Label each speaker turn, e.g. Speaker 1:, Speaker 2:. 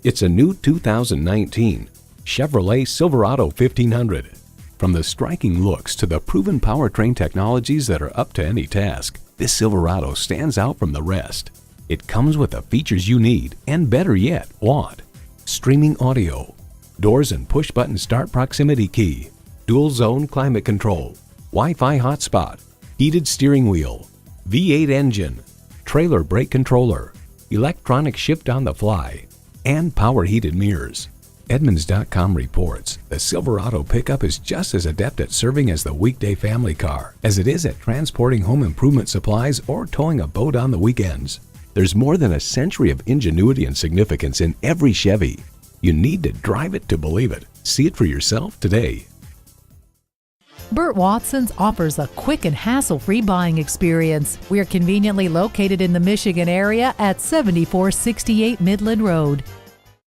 Speaker 1: It's a new 2019 Chevrolet Silverado 1500. From the striking looks to the proven powertrain technologies that are up to any task, this Silverado stands out from the rest. It comes with the features you need and, better yet, want. Streaming audio, doors and push-button start proximity key, dual-zone climate control, Wi-Fi hotspot, heated steering wheel, V8 engine, trailer brake controller, electronic shift on the fly, and power heated mirrors. Edmunds.com reports the Silverado pickup is just as adept at serving as the weekday family car as it is at transporting home improvement supplies or towing a boat on the weekends. There's more than a century of ingenuity and significance in every Chevy. You need to drive it to believe it. See it for yourself today.
Speaker 2: Burt Watson's offers a quick and hassle-free buying experience. We are conveniently located in the Michigan area at 7468 Midland Road.